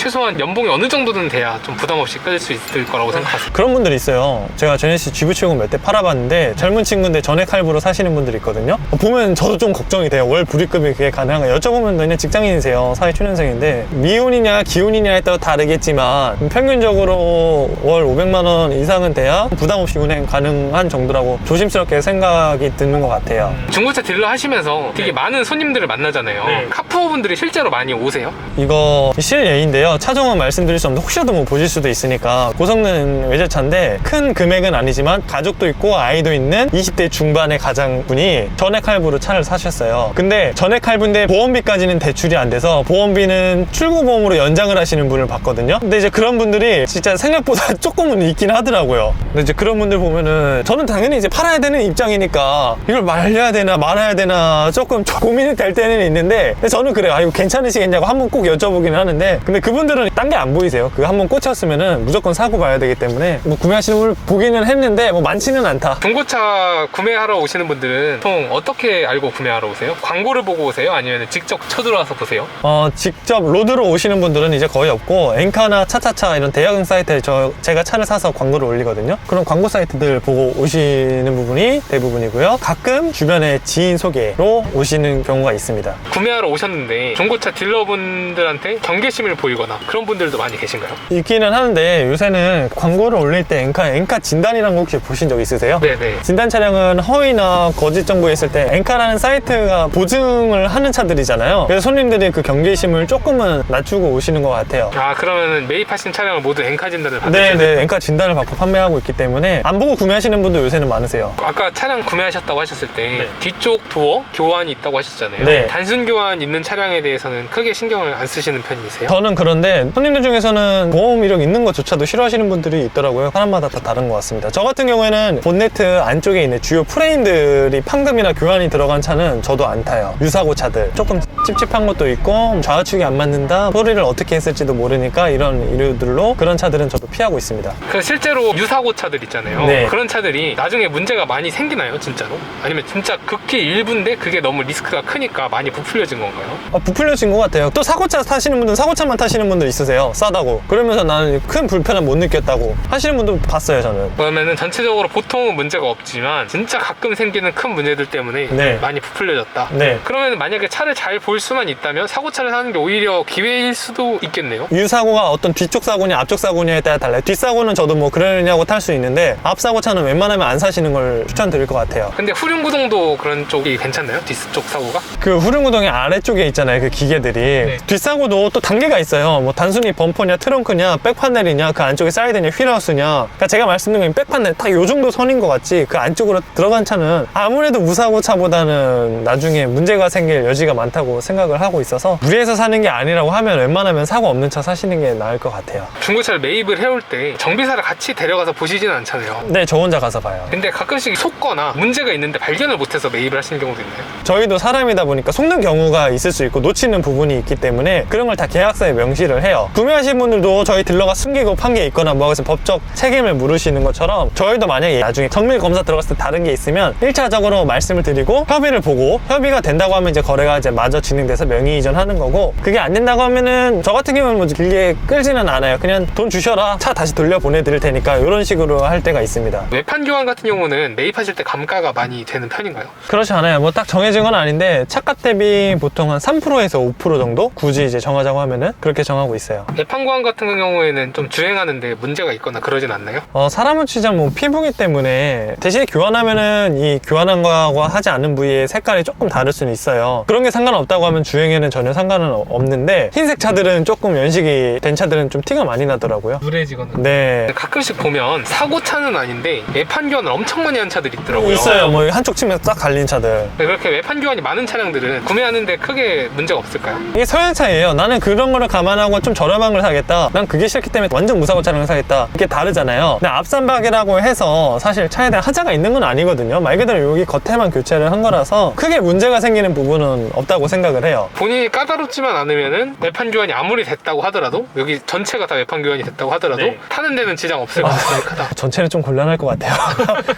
최소한 연봉이 어느 정도는 돼야 좀 부담 없이 끌 수 있을 거라고 생각하세요? 그런 분들이 있어요. 제가 제네시스 GV70 몇 대 팔아봤는데 젊은 친구인데 전액 할부로 사시는 분들이 있거든요. 보면 저도 좀 걱정이 돼요. 월 불입금이 그게 가능한가. 여쭤보면 그냥 직장인이세요. 사회 초년생인데 미혼이냐 기혼이냐에 따라 다르겠지만 평균적으로 월 500만 원 이상은 돼야 부담 없이 운행 가능한 정도라고 조심스럽게 생각이 드는 것 같아요. 중고차 딜러 하시면서 되게 많은 손님들을 만나잖아요. 카푸어분들이 실제로 많이 오세요? 이거 실예인데요. 차종은 말씀드릴 수 없는데 혹시라도 뭐 보실 수도 있으니까 고성능 외제차인데 큰 금액은 아니지만 가족도 있고 아이도 있는 20대 중반의 가장분이 전액 할부로 차를 사셨어요. 근데 전액 할부인데 보험비까지는 대출이 안 돼서 보험비는 출고보험으로 연장을 하시는 분을 봤거든요. 근데 이제 그런 분들이 진짜 생각보다 조금은 있긴 하더라고요. 근데 이제 그런 분들 보면은 저는 당연히 이제 팔아야 되는 입장이니까 이걸 말려야 되나 말아야 되나 조금 고민이 될 때는 있는데 저는 그래요. 아, 이거 괜찮으시겠냐고 한번 꼭 여쭤보긴 하는데 근데 그분들은 딴 게 안 보이세요. 그 한번 꽂혔으면은 무조건 사고 봐야 되기 때문에 뭐 구매하시는 분을 보기는 했는데 뭐 많지는 않다. 중고차 구매하러 오시는 분들은 보통 어떻게 알고 구매하러 오세요? 광고를 보고 오세요? 아니면 직접 쳐들어와서 보세요? 직접 로드로 오시는 분들은 이제 거의 없고 엔카나 차차차 이런 대형 사이트에 제가 차를 사서 광고를 올리거든요. 그런 광고 사이트들 보고 오시는 부분이 대부분이고요. 가끔 주변에 지인 소개로 오시는 경우가 있습니다. 구매하러 오셨는데 중고차 딜러분들한테 경계심을 보이거나 그런 분들도 많이 계신가요? 있기는 하는데 요새는 광고를 올릴 때 엔카 진단이라는 거 혹시 보신 적 있으세요? 네네. 진단 차량은 허위나 거짓 정보 있을 때 엔카라는 사이트가 보증을 하는 차들이잖아요. 그래서 손님들이 그 경계심을 조금은 낮추고 오시는 것 같아요. 아, 그러면 매입하신 차량을 모두 엔카 진단을 받으시는? 네네, 엔카 진단을 받고 판매하고 있기 때문에 안 보고 구매하시는 분도 요새는 많으세요. 아까 차량 구매하셨다고 하셨을 때 뒤쪽 도어 교환이 있다고 하셨잖아요. 네. 단순 교환 있는 차량에 대해서는 크게 신경을 안 쓰시는 편이세요? 저는 그런데 손님들 중에서는 보험 이력 있는 것조차도 싫어하시는 분들이 있더라고요. 사람마다 다 다른 것 같습니다. 저 같은 경우에는 본네트 안쪽에 있는 주요 프레임들이 판금이나 교환이 들어간 차는 저도 안 타요. 유사고 차들 조금 찝찝한 것도 있고 좌우측이 안 맞는다, 소리를 어떻게 했을지도 모르니까 이런 이유들로 그런 차들은 저도 피하고 있습니다. 그 실제로 유사고 차들 있잖아요. 네. 그런 차들이 나중에 문제가 많이 생기나요, 진짜로? 아니면 진짜 극히 일부인데 그게 너무 리스크가 크니까 많이 부풀려진 건가요? 부풀려진 것 같아요. 또 사고차 타시는 분들은 사고차만 타시는 분들 있으세요. 싸다고. 그러면서 나는 큰 불편함 못 느꼈다고 하시는 분도 봤어요, 저는. 그러면은 전체적으로 보통은 문제가 없지만 진짜 가끔 생기는 큰 문제들 때문에 네. 많이 부풀려졌다. 네. 그러면 만약에 차를 잘 볼 수만 있다면 사고차를 사는 게 오히려 기회일 수도 있겠네요. 유사고가 어떤 뒤쪽 사고냐 앞쪽 사고냐에 따라 달라요. 뒷사고는 저도 뭐 그러냐고 탈 수 있는데 앞사고차는 웬만하면 안 사시는 걸 추천드릴 것 같아요. 근데 후륜구동도 그런 쪽이 괜찮나요? 뒤쪽 사고가? 그 후륜구동의 아래쪽에 있잖아요, 그 기계들이. 뒷사고도 또 단계가 있어요. 뭐 단순히 범퍼냐 트렁크냐 백파넬이냐 그 안쪽에 사이드냐 휠하우스냐. 그러니까 제가 말씀드린 건 백파넬 딱 요 정도 선인 것 같지 그 안쪽으로 들어간 차는 아무래도 무사고 차보다는 나중에 문제가 생길 여지가 많다고 생각을 하고 있어서 무리해서 사는 게 아니라고 하면 웬만하면 사고 없는 차 사시는 게 나을 것 같아요. 중고차를 매입을 해올 때 정비사를 같이 데려가서 보시지는 않잖아요. 네, 저 혼자 가서 봐요. 근데 가끔씩 속거나 문제가 있는데 발견을 못해서 매입을 하시는 경우도 있나요? 저희도 사람이다 보니까 속는 경우가 있을 수 있고 놓치는 부분이 있기 때문에 그런 걸 다 계약서에 명시를 해요. 구매하신 분들도 저희 딜러가 숨기고 판 게 있거나 뭐 해서 법적 책임을 물으시는 것처럼 저희도 만약에 나중에 정밀 검사 들어갔을 때 다른 게 있으면 1차적으로 말씀을 드리고 협의를 보고 협의가 된다고 하면 이제 거래가 이제 마저 진행돼서 명의 이전하는 거고 그게 안 된다고 하면은 저 같은 경우는 뭐 길게 끌지는 않아요. 그냥 돈 주셔라 차 다시 돌려 보내드릴 테니까 이런 식으로 할 때가 있습니다. 외판 교환 같은 경우는 매입하실 때 감가가 많이 되는 편인가요? 그렇지 않아요. 뭐 딱 정해진 건 아닌데 차값 대비 보통 한 3%에서 5% 정도 굳이 이제 정하자고 하면은 그렇게 정하고 있어요. 외판 교환 같은 경우에는 좀 주행하는데 문제가 있거나 그러진 않나요? 사람은 진짜 뭐 피부기 때문에 대신에 교환하면은 이 교환한 거하고 하지 않은 부위의 색깔이 조금 다를 수는 있어요. 그런 게 상관없다고 하면 주행에는 전혀 상관은 없는데 흰색 차들은 조금 연식이 된 차들은 좀 티가 많이 나더라고요. 누래지거나. 네. 가끔씩 보면 사고차는 아닌데 외판 교환을 엄청 많이 한 차들이 있더라고요. 있어요. 뭐 한쪽 치면 딱 갈린 차들. 그렇게 외판 교환이 많은 차량들은 구매하는데 크게 문제가 없을까요? 이게 서양차예요. 나는 그런 거를 감안하고 좀 저렴한 걸 사겠다. 난 그게 싫기 때문에 완전 무사고 차량을 사겠다. 이게 다르잖아요. 근데 앞산박이라고 해서 사실 차에 대한 하자가 있는 건 아니거든요. 말 그대로 여기 겉에만 교체를 한 거라서 크게 문제가 생기는 부분은 없다고 생각을 해요. 본인이 까다롭지만 않으면은 외판 교환이 아무리 됐다고 하더라도 여기 전체가 다 외판 교환이 됐다고 하더라도 타는 데는 지장 없을 가능성이 크다. 전체는 좀 곤란할 것 같아요.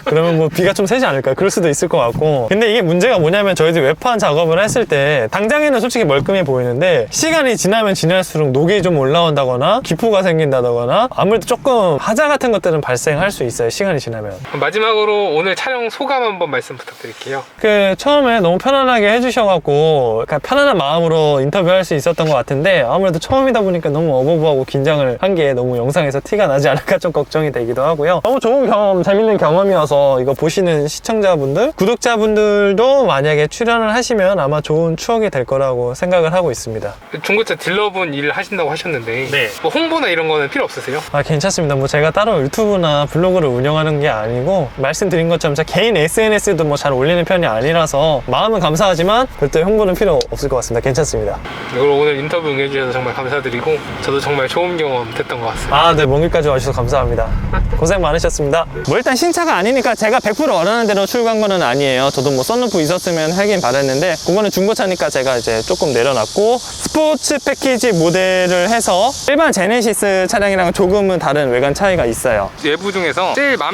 그러면 뭐 비가 좀 새지 않을까요? 그럴 수도 있을 것 같고. 근데 이게 문제가 뭐냐면 저희들이 외판 작업을 했을 때 당장에는 솔직히 멀끔해 보이는데 시간이 지나면 지날수록 녹이 좀 올라온다거나 기포가 생긴다거나 아무래도 조금 하자 같은 것들은 발생할 수 있어요, 시간이 지나면. 마지막으로 오늘 촬영 소감 한번 말씀 부탁드릴게요. 처음에 너무 편안하게 해주셔갖고 편안한 마음으로 인터뷰할 수 있었던 것 같은데, 아무래도 처음이다 보니까 너무 어버버하고 긴장을 한 게 너무 영상에서 티가 나지 않을까 좀 걱정이 되기도 하고요. 너무 좋은 경험, 재밌는 경험이어서 이거 보시는 시청자분들, 구독자분들도 만약에 출연을 하시면 아마 좋은 추억이 될 거라고 생각을 하고 있습니다. 중고차 딜러분 일을 하신다고 하셨는데 네. 뭐 홍보나 이런 거는 필요 없으세요? 괜찮습니다. 뭐 제가 따로 유튜브나 블로그를 운영하는 게 아니고, 말씀드린 것처럼 제 개인 SNS도 뭐 잘 올리는 편이 아니라서 마음은 감사하지만 별도의 홍보는 필요 없을 것 같습니다. 괜찮습니다. 이걸 오늘 인터뷰 응해주셔서 정말 감사드리고, 저도 정말 좋은 경험 됐던 것 같습니다. 네, 먼 길까지 와주셔서 감사합니다. 고생 많으셨습니다. 뭐 일단 신차가 아니니까 제가 100% 원하는 대로 출고한 거는 아니에요. 저도 뭐 썬루프 있었으면 하긴 바랬는데, 그거는 중고차니까 제가 이제 조금 내려놨고, 스포츠 패키지 모델을 해서 일반 제네시스 차량이랑 조금은 다른 외관 차이가 있어요. 외부 중에서 제일 마음에